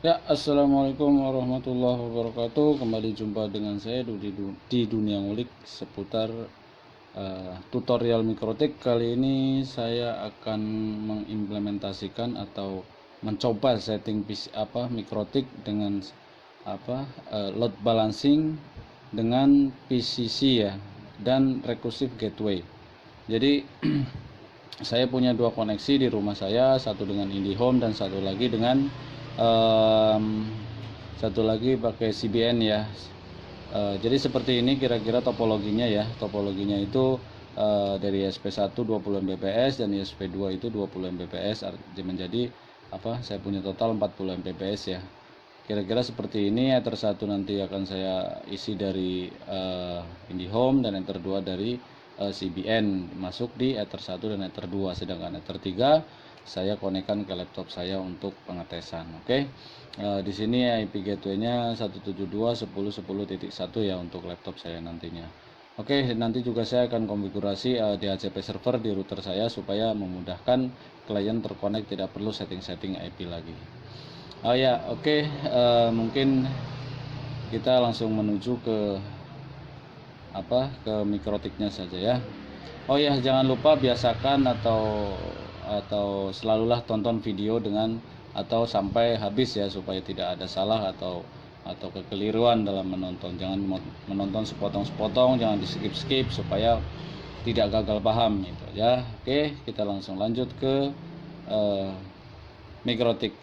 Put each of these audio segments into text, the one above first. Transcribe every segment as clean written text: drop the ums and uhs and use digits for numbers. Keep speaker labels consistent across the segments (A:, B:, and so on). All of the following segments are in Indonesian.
A: Ya, assalamualaikum warahmatullahi wabarakatuh. Kembali jumpa dengan saya di dunia ngulik seputar tutorial mikrotik. Kali ini saya akan mengimplementasikan atau mencoba setting mikrotik dengan load balancing dengan PCC ya, dan recursive gateway. Jadi saya punya dua koneksi di rumah saya, satu dengan IndiHome dan um, satu lagi pakai CBN ya. Jadi seperti ini kira-kira topologinya ya. Topologinya itu dari ESP1 20 Mbps dan ESP2 itu 20 Mbps, menjadi saya punya total 40 Mbps ya. Kira-kira seperti ini. Ether 1 nanti akan saya isi dari IndiHome dan Ether 2 dari CBN masuk di Ether 1 dan Ether 2, sedangkan Ether 3 saya konekkan ke laptop saya untuk pengetesan. Oke. Di sini IP gateway-nya 172.10.10.1 ya untuk laptop saya nantinya. Oke, nanti juga saya akan konfigurasi DHCP server di router saya supaya memudahkan klien terkonek, tidak perlu setting-setting IP lagi. Oh ya, oke. Mungkin kita langsung menuju ke mikrotiknya saja ya. Oh ya, jangan lupa biasakan atau selalulah tonton video dengan atau sampai habis ya, supaya tidak ada salah atau kekeliruan dalam menonton. Jangan menonton sepotong-sepotong, jangan di skip-skip supaya tidak gagal paham gitu ya. Oke, kita langsung lanjut ke mikrotik.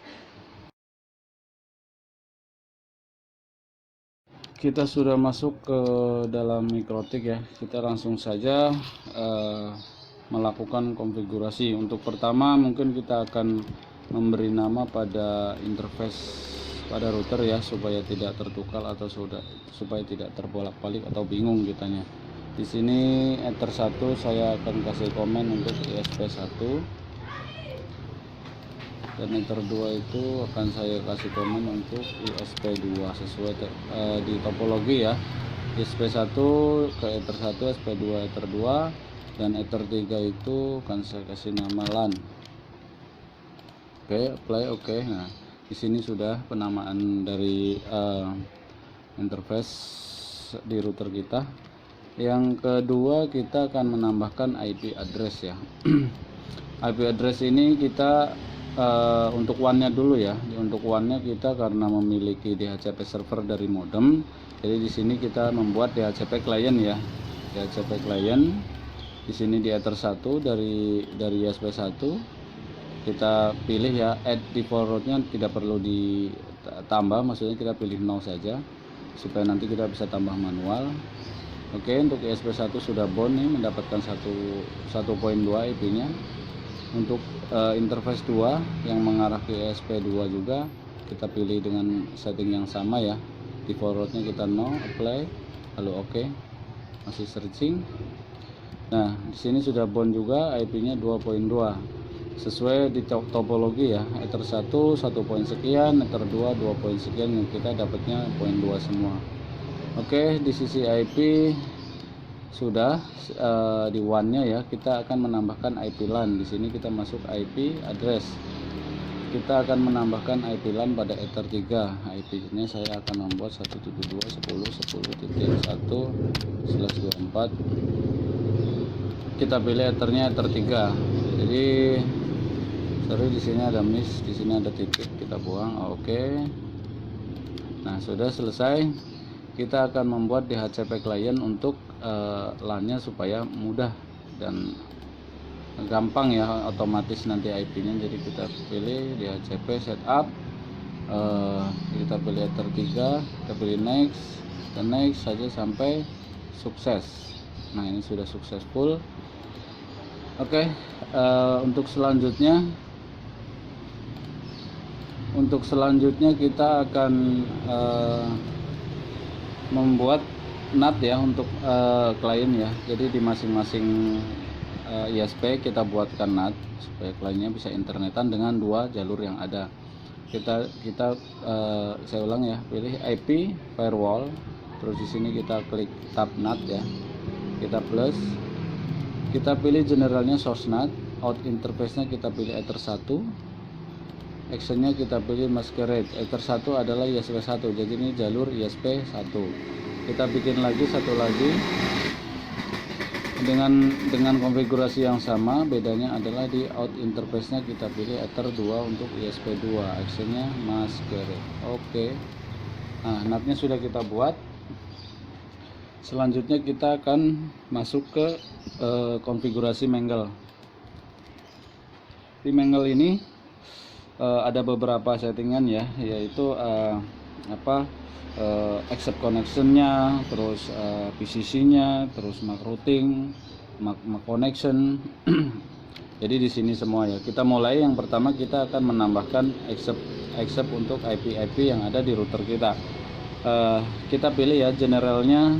A: Kita sudah masuk ke dalam mikrotik ya. Kita langsung saja melakukan konfigurasi. Untuk pertama mungkin kita akan memberi nama pada interface pada router ya, supaya tidak tertukar atau supaya tidak terbolak-balik atau bingung kitanya. Di sini Ether 1 saya akan kasih komen untuk ESP1, dan Ether 2 itu akan saya kasih komen untuk ISP2 sesuai di topologi ya. ISP1 ke Ether 1, SP2 Ether 2, dan Ether 3 itu akan saya kasih nama LAN. Oke, apply. Oke. Nah, di sini sudah penamaan dari interface di router kita. Yang kedua, kita akan menambahkan IP address ya. IP address ini kita untuk WAN-nya dulu ya. Untuk WAN-nya kita karena memiliki DHCP server dari modem, jadi di sini kita membuat DHCP client ya. DHCP client di sini di Ether 1 dari ESP1 kita pilih ya, add default route-nya tidak perlu ditambah, maksudnya kita pilih 0 saja supaya nanti kita bisa tambah manual. Oke, untuk ESP1 sudah bound nih, mendapatkan 1.2 IP-nya. Untuk interface 2 yang mengarah ke ESP2 juga kita pilih dengan setting yang sama ya. Default route-nya kita no, apply, lalu oke. Masih searching. Nah, di sini sudah bound juga, IP-nya 2.2 sesuai di topologi ya. Ether 1 1 poin sekian, Ether 2 2 poin sekian, yang kita dapatnya 0.2 semua. Oke, di sisi IP sudah di WAN-nya ya, kita akan menambahkan IP LAN. Di sini kita masuk IP address. Kita akan menambahkan IP LAN pada Ether 3. IP-nya saya akan membuat 172.10.10.1/24. Kita pilih Ethernya Ether 3. Jadi sorry, di sini ada miss, di sini ada titik, kita buang. Oke. Nah, sudah selesai. Kita akan membuat DHCP client untuk LAN-nya supaya mudah dan gampang ya, otomatis nanti IP-nya. Jadi kita pilih DHCP setup, kita pilih Ether 3, kita pilih next dan next saja sampai sukses. Nah, ini sudah successful. Oke, untuk selanjutnya kita akan membuat NAT ya untuk klien ya. Jadi di masing-masing ISP kita buatkan NAT supaya kliennya bisa internetan dengan dua jalur yang ada. Saya ulang ya, pilih IP firewall, terus di sini kita klik tab NAT ya, kita plus, kita pilih generalnya source NAT, out interface nya kita pilih Ether 1, actionnya kita pilih masquerade. Ether 1 adalah ISP1, jadi ini jalur ISP1. Kita bikin lagi satu lagi dengan konfigurasi yang sama, bedanya adalah di out interface-nya kita pilih Ether 2 untuk ISP2, actionnya masquerade. Oke. Nah, NAT-nya sudah kita buat. Selanjutnya kita akan masuk ke konfigurasi Mangle. Di Mangle ini ada beberapa settingan ya, yaitu accept connection-nya, terus PCC-nya, terus MAC routing, MAC connection. Jadi di sini semua ya. Kita mulai, yang pertama kita akan menambahkan accept untuk IP yang ada di router kita. Kita pilih ya generalnya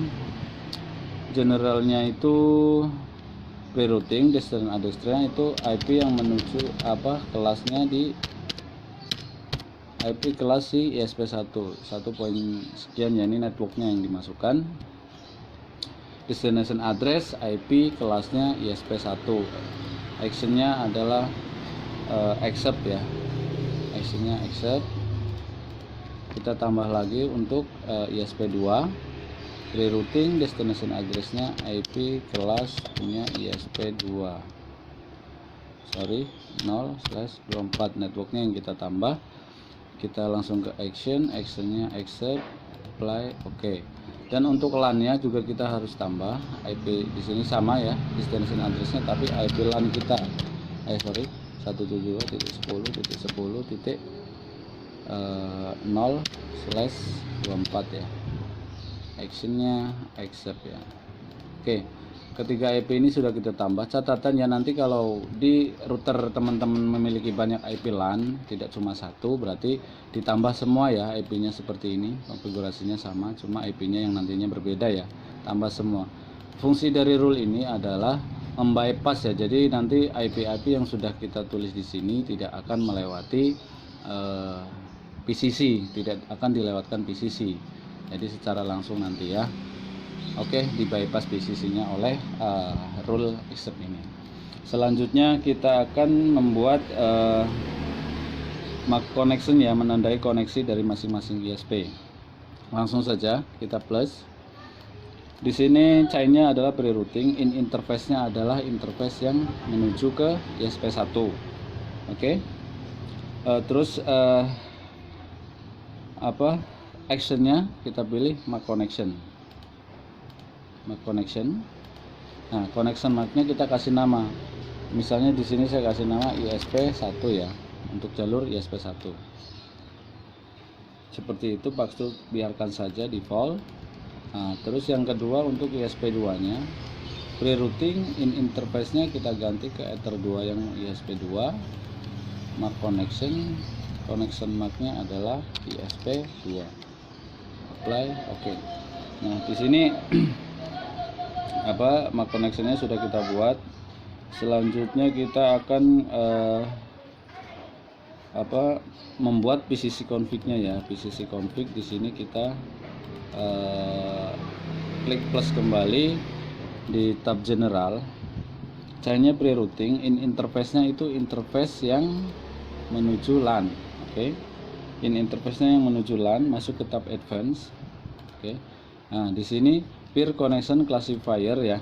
A: itu pre-routing, destination address-nya itu IP yang menuju kelasnya di IP kelas si ISP1 poin sekian ya, ini networknya yang dimasukkan. Destination address IP kelasnya ISP1, actionnya adalah accept ya, actionnya accept. Kita tambah lagi untuk ISP2 pre-routing, destination addressnya IP kelas punya ISP2 0/24, networknya yang kita tambah. Kita langsung ke actionnya accept, apply, oke. Dan untuk LAN-nya juga kita harus tambah IP di sini sama ya, destination addressnya, tapi IP LAN kita 172.10.10.0/24 ya. Actionnya accept ya. Oke. Ketiga IP ini sudah kita tambah. Catatan ya, nanti kalau di router teman-teman memiliki banyak IP LAN, tidak cuma satu, berarti ditambah semua ya IP-nya seperti ini. Konfigurasinya sama, cuma IP-nya yang nantinya berbeda ya. Tambah semua. Fungsi dari rule ini adalah membypass ya. Jadi nanti IP-IP yang sudah kita tulis di sini tidak akan melewati PCC, tidak akan dilewatkan PCC. Jadi secara langsung nanti ya. Oke, di bypass PCC-nya oleh rule accept ini. Selanjutnya kita akan membuat MAC connection ya, menandai koneksi dari masing-masing ISP. Langsung saja kita plus. Di sini chain-nya adalah pre-routing, in interface-nya adalah interface yang menuju ke ISP1. Oke. Terus action-nya kita pilih MAC connection. Nah, connection MAC-nya kita kasih nama. Misalnya di sini saya kasih nama ISP1 ya, untuk jalur ISP1. Seperti itu, paksa biarkan saja default. Nah, terus yang kedua untuk ISP2-nya, pre-routing in interface-nya kita ganti ke Ether 2 yang ISP2. MAC connection MAC-nya adalah ISP2. Apply, oke. Nah, di sini MAC connection-nya sudah kita buat. Selanjutnya kita akan membuat PCC config-nya ya. PCC config di sini kita klik plus kembali di tab general. Chain-nya pre-routing, in interface-nya itu interface yang menuju LAN. Oke. In interface-nya yang menuju LAN, masuk ke tab advance. Oke. Nah, di sini peer connection classifier ya.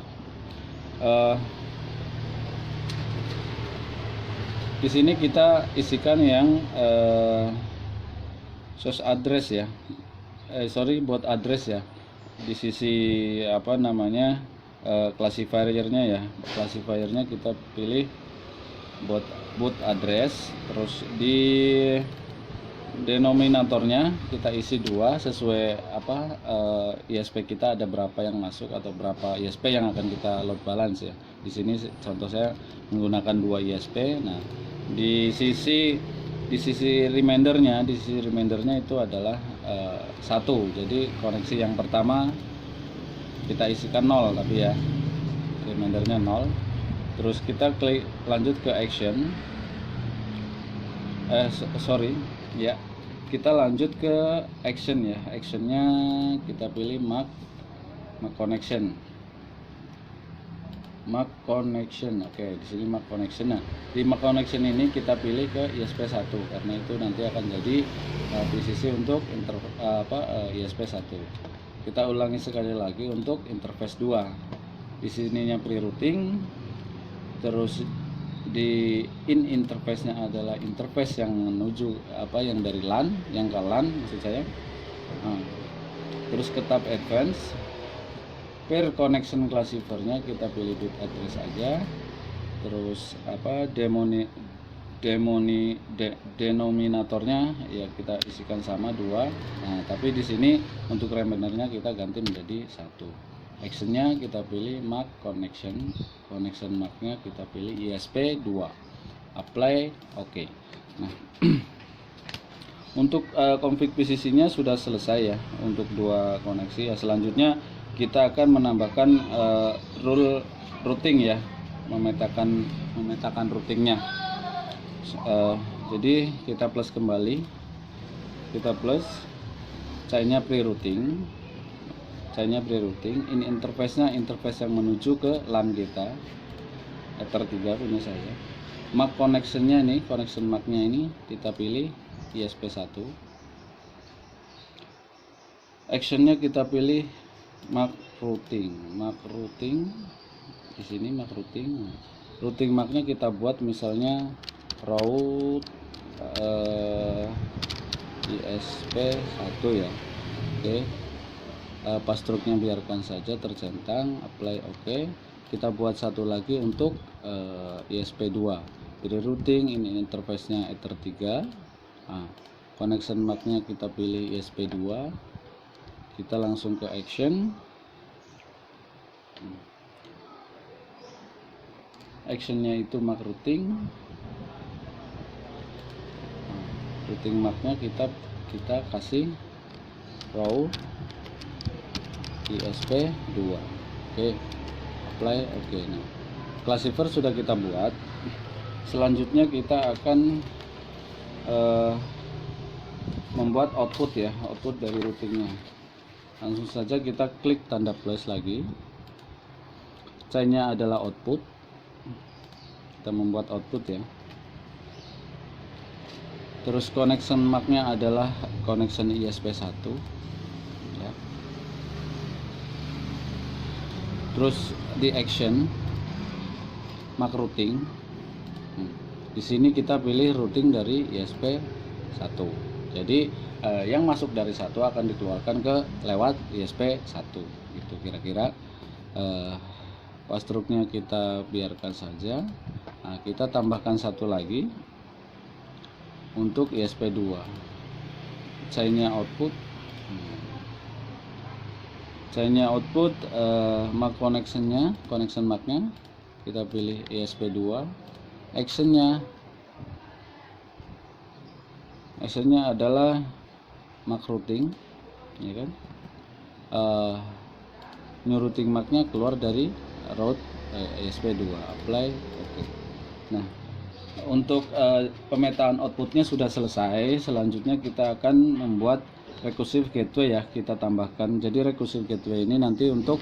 A: Di sini kita isikan yang source address ya. Baud address ya. Di sisi classifiernya ya. Classifiernya kita pilih baud address, terus di denominatornya kita isi 2 sesuai ISP kita ada berapa yang masuk atau berapa ISP yang akan kita load balance ya. Di sini contoh saya menggunakan 2 ISP. Nah, di sisi remindernya itu adalah 1. Jadi koneksi yang pertama kita isikan 0 tapi ya remindernya 0. Terus kita klik lanjut ke action. Kita lanjut ke action ya. Actionnya kita pilih MAC connection. MAC connection. Oke, di sini MAC connection. Nah, di MAC connection ini kita pilih ke ISP1 karena itu nanti akan jadi PCC untuk ISP1. Kita ulangi sekali lagi untuk interface 2. Di sininya pre-routing, terus di interface-nya adalah interface yang menuju yang dari LAN, yang ke LAN maksud saya. Terus ke tab advance, pair connection classifier-nya kita pilih bit address aja. Terus denominatornya ya kita isikan sama 2. Nah, tapi di sini untuk remainernya kita ganti menjadi 1. Actionnya kita pilih MAC connection MAC-nya kita pilih ISP2, apply, oke. Nah, untuk config PCC-nya sudah selesai ya untuk 2 koneksi ya. Selanjutnya kita akan menambahkan rule routing ya, memetakan routingnya. Jadi kita plus kembali, kita plus chainnya pre-routing. Ini interface-nya interface yang menuju ke LAN kita, Ether 3 punya saya. MAC connection-nya ini, connection MAC-nya ini kita pilih ISP1. Action-nya kita pilih MAC routing. Di sini MAC routing. Routing MAC-nya kita buat misalnya route ISP1 ya. Oke. Password-nya biarkan saja tercentang, apply, oke. Kita buat satu lagi untuk ISP2. Pilih routing, ini interface-nya Ether 3. Connection MAC-nya kita pilih ISP2. Kita langsung ke action. Actionnya itu MAC routing. Routing MAC-nya kita kasih row ISP2. Oke, apply, oke. Nah, classifier sudah kita buat. Selanjutnya kita akan membuat output ya, output dari routingnya. Langsung saja kita klik tanda plus lagi. Chainnya adalah output. Kita membuat output ya. Terus connection MAC-nya adalah connection ISP1 ya. Terus di action MAC routing. Di sini kita pilih routing dari ISP1. Jadi yang masuk dari 1 akan dikeluarkan ke lewat ISP1. Itu kira-kira. Password-nya kita biarkan saja. Nah, kita tambahkan satu lagi untuk ISP2. Chainnya output. MAC connection MAC-nya kita pilih ISP2. Actionnya adalah MAC routing, ya kan? New routing MAC-nya keluar dari route ISP2, apply, oke. Nah, untuk pemetaan outputnya sudah selesai. Selanjutnya kita akan membuat recursive gateway ya, kita tambahkan. Jadi recursive gateway ini nanti untuk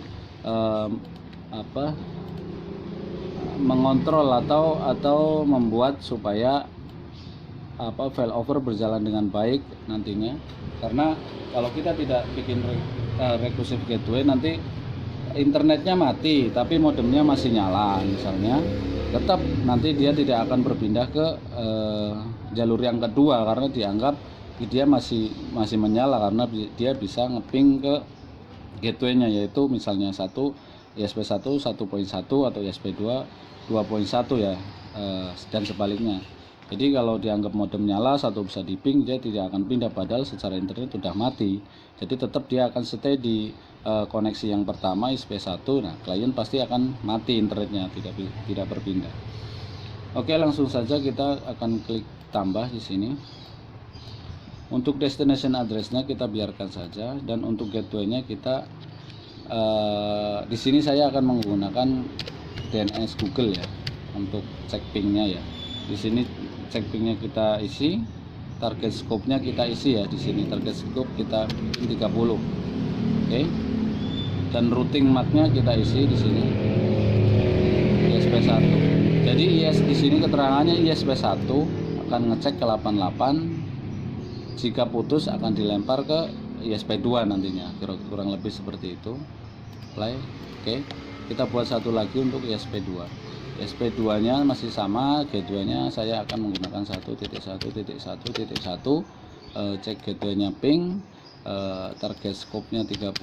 A: mengontrol atau membuat supaya failover berjalan dengan baik nantinya. Karena kalau kita tidak bikin recursive gateway, nanti internetnya mati tapi modemnya masih nyala misalnya, tetap nanti dia tidak akan berpindah ke jalur yang kedua karena dianggap dia masih menyala, karena dia bisa ngeping ke gateway-nya, yaitu misalnya ISP1 1.1 atau ISP2 2.1 ya, dan sebaliknya. Jadi kalau dianggap modem nyala, satu bisa diping, dia tidak akan pindah, padahal secara internet sudah mati. Jadi tetap dia akan stay di koneksi yang pertama ISP1. Nah, klien pasti akan mati internetnya, tidak berpindah. Oke, langsung saja kita akan klik tambah di sini. Untuk destination address-nya kita biarkan saja, dan untuk gateway-nya kita di sini saya akan menggunakan DNS Google ya untuk cek pingnya ya. Di sini cek pingnya kita isi, target scope-nya kita isi ya. Di sini target scope kita 30. Oke. Dan routing MAC-nya kita isi di sini. ISP1. Jadi di sini keterangannya ISP1 akan ngecek ke 88, jika putus akan dilempar ke ISP2 nantinya, kurang lebih seperti itu. Play. Oke, kita buat satu lagi untuk ISP2. ISP2 nya masih sama, gateway nya saya akan menggunakan 1.1.1.1, cek gateway nya ping, target scope nya 30,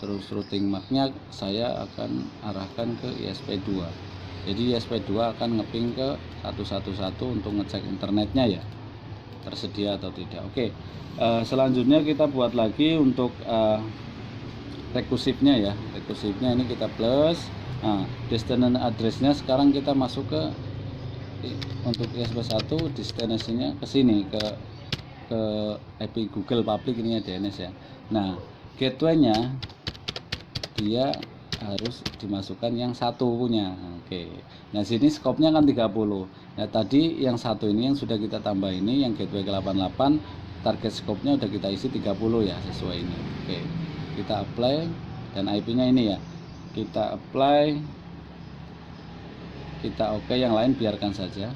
A: terus routing MAC nya saya akan arahkan ke ISP2. Jadi ISP2 akan ngeping ke 111 untuk ngecek internetnya ya, tersedia atau tidak. Oke, selanjutnya kita buat lagi untuk rekursifnya ya. Rekursifnya ini kita plus. Nah, destination addressnya sekarang kita masuk ke untuk ISP1, destinasinya ke sini ke IP Google public, ini ya DNS ya. Nah, gateway-nya dia harus dimasukkan yang satu punya. Oke. Nah, sini scope-nya kan 30. Nah, tadi yang satu ini yang sudah kita tambah ini, yang gateway ke 88, target scope-nya udah kita isi 30 ya, sesuai ini. Oke. Kita apply dan IP-nya ini ya. Kita apply, kita oke, yang lain biarkan saja.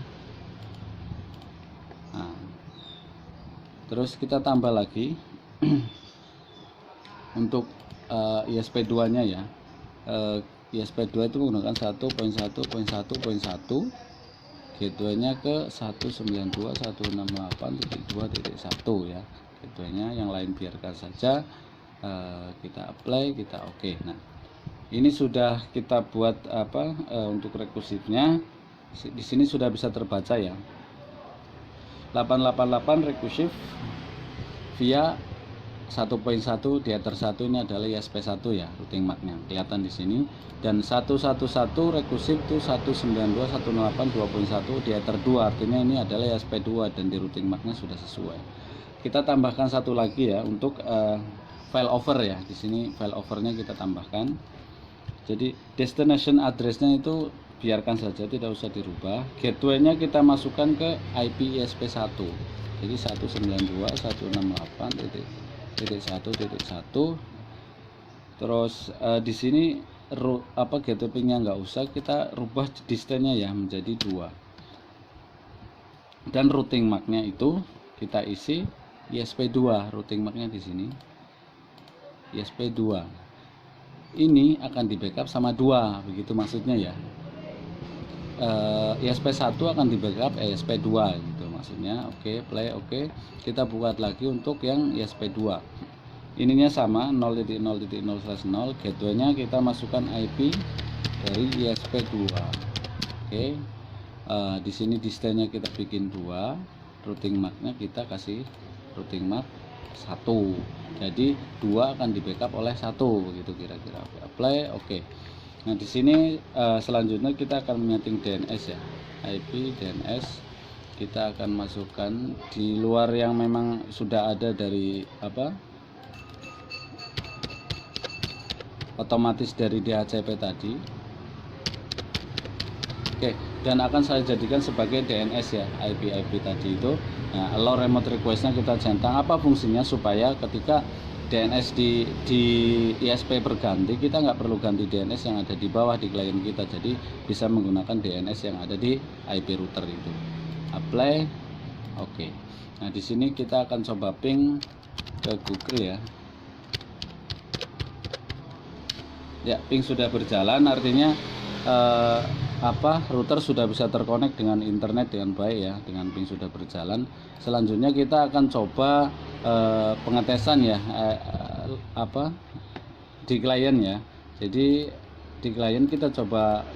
A: Nah, terus kita tambah lagi untuk ISP2 nya ya. ISP2 itu menggunakan 1.1.1.1, gateway-nya ke 192.168.2.1 ya. Gateway-nya, yang lain biarkan saja. Kita apply, kita oke. Nah, ini sudah kita buat untuk rekursifnya. Di sini sudah bisa terbaca ya. 888 rekursif via 1.1 di ether 1 ini adalah ISP1 ya, routing MAC-nya kelihatan di sini. Dan 111 rekursif itu 192.168.2.1 di ether 2, artinya ini adalah ISP2 dan di routing MAC-nya sudah sesuai. Kita tambahkan satu lagi ya untuk file over ya. Di sini file overnya kita tambahkan. Jadi destination address-nya itu biarkan saja, tidak usah dirubah. Gateway-nya kita masukkan ke IP ISP1. Jadi 192.168.1.1. Terus di sini gateway ping-nya nggak usah, kita rubah distance-nya ya menjadi 2. Dan routing MAC-nya itu kita isi ISP2, routing MAC-nya di sini. ISP2 ini akan di backup sama 2, begitu maksudnya ya. ISP1 akan di backup ISP2 gitu maksudnya. Oke, play. Oke, kita buat lagi untuk yang ISP2. Ininya sama 0.0.0/0, gateway-nya kita masukkan IP dari ISP2. Oke. Di sini distance-nya kita bikin 2, routing MAC-nya kita kasih routing MAC 1. Jadi 2 akan di backup oleh 1, begitu kira-kira. Apply, oke. Nah, di sini selanjutnya kita akan menyeting DNS ya. IP DNS kita akan masukkan di luar yang memang sudah ada dari otomatis dari DHCP tadi. Oke, dan akan saya jadikan sebagai DNS ya, IP tadi itu. Nah, allow remote request-nya kita centang. Apa fungsinya? Supaya ketika DNS di ISP berganti, kita nggak perlu ganti DNS yang ada di bawah di klien kita, jadi bisa menggunakan DNS yang ada di IP router itu. Apply, oke. Nah, di sini kita akan coba ping ke Google ya. Ya, ping sudah berjalan, artinya router sudah bisa terkonek dengan internet dengan baik ya, dengan ping sudah berjalan. Selanjutnya kita akan coba pengetesan ya di klien ya. Jadi di klien kita coba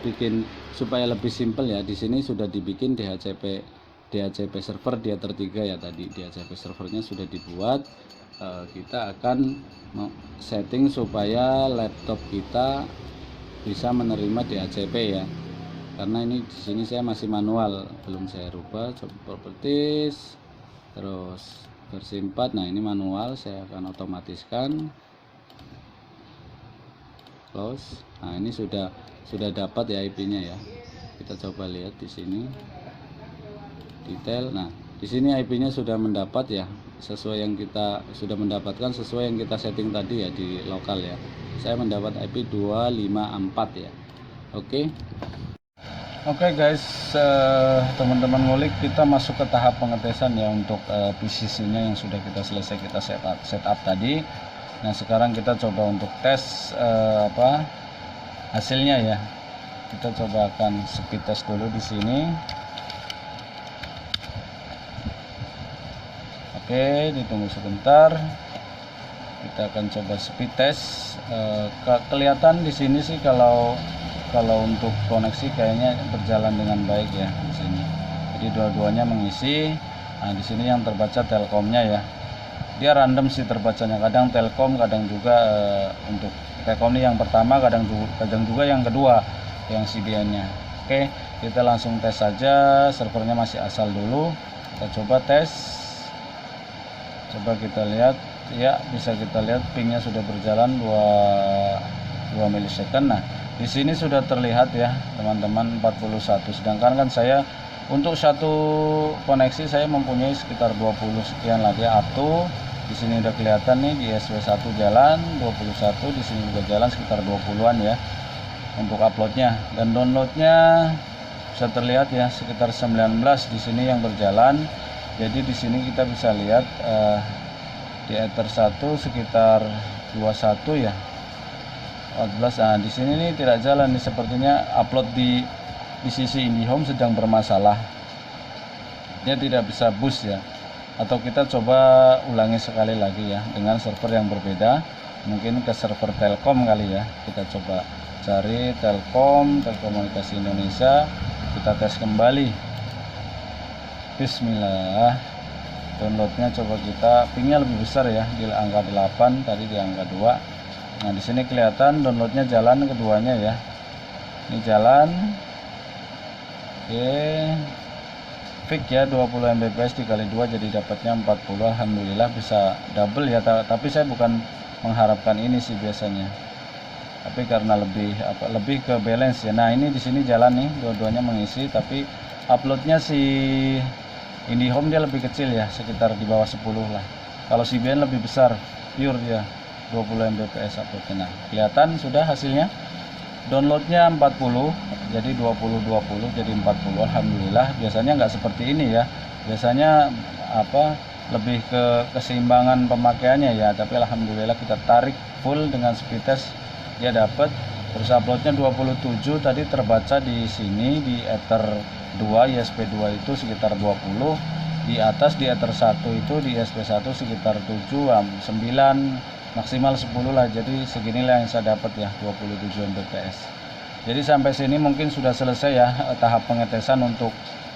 A: bikin supaya lebih simpel ya. Di sini sudah dibikin DHCP server di ether 3 ya, tadi DHCP servernya sudah dibuat. Kita akan setting supaya laptop kita bisa menerima DHCP ya, karena ini di sini saya masih manual, belum saya rubah. Coba properties, terus versi 4. Nah, ini manual, saya akan otomatiskan. Close. Nah, ini sudah dapat ya IP-nya ya. Kita coba lihat di sini detail. Nah, di sini IP-nya sudah mendapat ya, sesuai yang kita sudah mendapatkan, sesuai yang kita setting tadi ya di lokal ya. Saya mendapat IP 254 ya. Oke. Oke guys, teman-teman ngulik, kita masuk ke tahap pengetesan ya untuk PCC-nya yang sudah kita selesai kita setup tadi. Nah sekarang kita coba untuk tes hasilnya ya. Kita coba akan speed test dulu di sini. Oke, ditunggu sebentar. Kita akan coba speed test. Kelihatan di sini sih kalau untuk koneksi kayaknya berjalan dengan baik ya di sini. Jadi dua-duanya mengisi. Nah, di sini yang terbaca Telkomnya ya. Dia random sih terbacanya. Kadang Telkom, kadang juga untuk Telkom ini yang pertama, kadang juga yang kedua, yang CBN-nya. Oke, kita langsung tes saja. Servernya masih asal dulu. Kita coba tes. Coba kita lihat. Ya, bisa kita lihat pingnya sudah berjalan 2 milisecond. Nah, di sini sudah terlihat ya teman-teman 41, sedangkan kan saya untuk satu koneksi saya mempunyai sekitar 20 sekian lagi atu. Di sini udah kelihatan nih di SW1 jalan 21, di sini juga jalan sekitar 20-an ya untuk uploadnya, dan downloadnya bisa terlihat ya sekitar 19 di sini yang berjalan. Jadi di sini kita bisa lihat di Ether 1 sekitar 21 ya. 14. Nah, di sini nih tidak jalan nih, sepertinya upload di sisi IndiHome sedang bermasalah. Dia tidak bisa boost ya. Atau kita coba ulangi sekali lagi ya dengan server yang berbeda. Mungkin ke server Telkom kali ya. Kita coba cari Telkom, Telekomunikasi Indonesia. Kita tes kembali. Bismillah. Downloadnya coba kita, pingnya lebih besar ya, di angka 8, tadi di angka 2. Nah di sini kelihatan downloadnya jalan keduanya ya. Ini jalan. Oke. Fix ya 20 Mbps dikali 2 jadi dapatnya 40. Alhamdulillah bisa double ya. Tapi saya bukan mengharapkan ini sih biasanya. Tapi karena lebih ke balance ya. Nah ini di sini jalan nih, dua-duanya mengisi. Tapi uploadnya si IndiHome dia lebih kecil ya, sekitar di bawah 10 lah. Kalau CBN lebih besar, pure dia 20 Mbps uploadnya. Nah, kelihatan sudah hasilnya. Downloadnya 40, jadi 20 jadi 40. Alhamdulillah. Biasanya nggak seperti ini ya. Biasanya lebih ke keseimbangan pemakaiannya ya. Tapi alhamdulillah kita tarik full dengan speed test dia dapat. Terus uploadnya 27 tadi terbaca di sini di Ether 2 ISP2 itu sekitar 20. Di atas di Ether 1 itu di ISP1 sekitar 7, 9 maksimal 10 lah. Jadi seginilah yang saya dapat ya, 27 Mbps. Jadi sampai sini mungkin sudah selesai ya tahap pengetesan untuk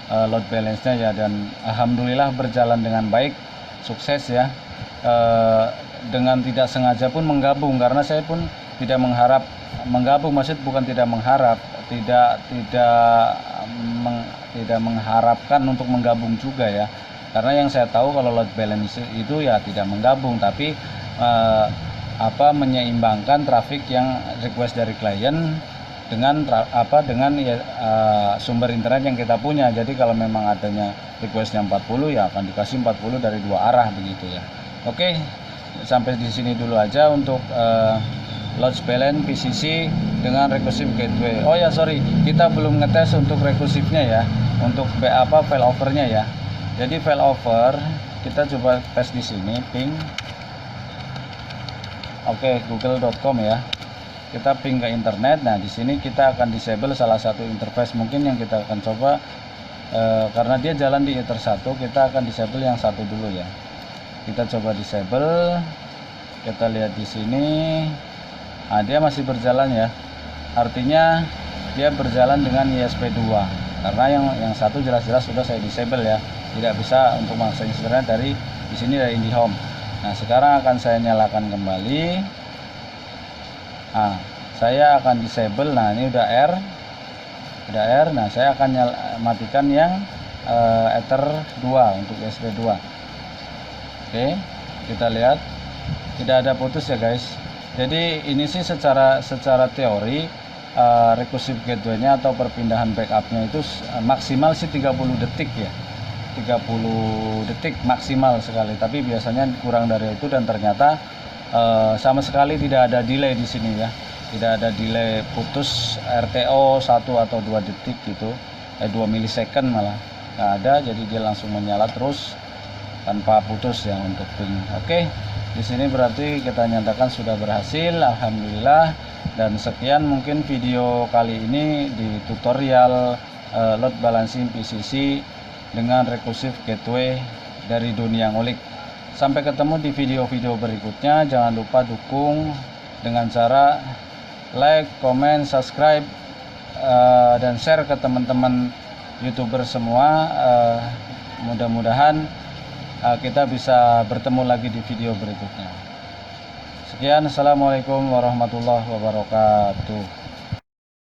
A: load balance-nya ya, dan alhamdulillah berjalan dengan baik, sukses ya. Dengan tidak sengaja pun menggabung, karena saya pun tidak mengharap menggabung, maksud bukan tidak mengharap, tidak mengharapkan untuk menggabung juga ya. Karena yang saya tahu kalau load balance itu ya tidak menggabung, tapi menyeimbangkan traffic yang request dari klien dengan sumber internet yang kita punya. Jadi kalau memang adanya requestnya 40 ya akan dikasih 40 dari dua arah begitu ya. Oke, sampai di sini dulu aja untuk load balance PCC dengan recursive gateway. Oh ya sorry, kita belum ngetes untuk recursifnya ya, untuk failovernya ya. Jadi failover kita coba tes di sini ping. Oke, google.com ya. Kita ping ke internet. Nah, di sini kita akan disable salah satu interface mungkin yang kita akan coba karena dia jalan di Ether 1, kita akan disable yang satu dulu ya. Kita coba disable. Kita lihat di sini. Nah, dia masih berjalan ya. Artinya dia berjalan dengan ISP2. Karena yang satu jelas-jelas sudah saya disable ya. Tidak bisa untuk mengakses internet dari di sini dari IndiHome. Nah, sekarang akan saya nyalakan kembali. Nah, saya akan disable. Nah, ini udah R. Nah, saya akan matikan yang Ether 2 untuk ISP2. Oke, kita lihat tidak ada putus ya guys. Jadi ini sih secara teori recursive gateway-nya atau perpindahan backupnya itu maksimal sih 30 detik ya. 30 detik maksimal sekali, tapi biasanya kurang dari itu, dan ternyata sama sekali tidak ada delay di sini ya. tidak ada delay putus RTO 1 atau 2 detik gitu, 2 milisecond malah nggak ada, jadi dia langsung menyala terus tanpa putus ya untuk ping. Oke, di sini berarti kita nyatakan sudah berhasil, alhamdulillah. Dan sekian mungkin video kali ini di tutorial load balancing PCC dengan recursive gateway dari dunia ngulik. Sampai ketemu di video-video berikutnya. Jangan lupa dukung dengan cara like, comment, subscribe, dan share ke teman-teman YouTuber semua. Mudah-mudahan kita bisa bertemu lagi di video berikutnya. Sekian, assalamualaikum warahmatullahi wabarakatuh.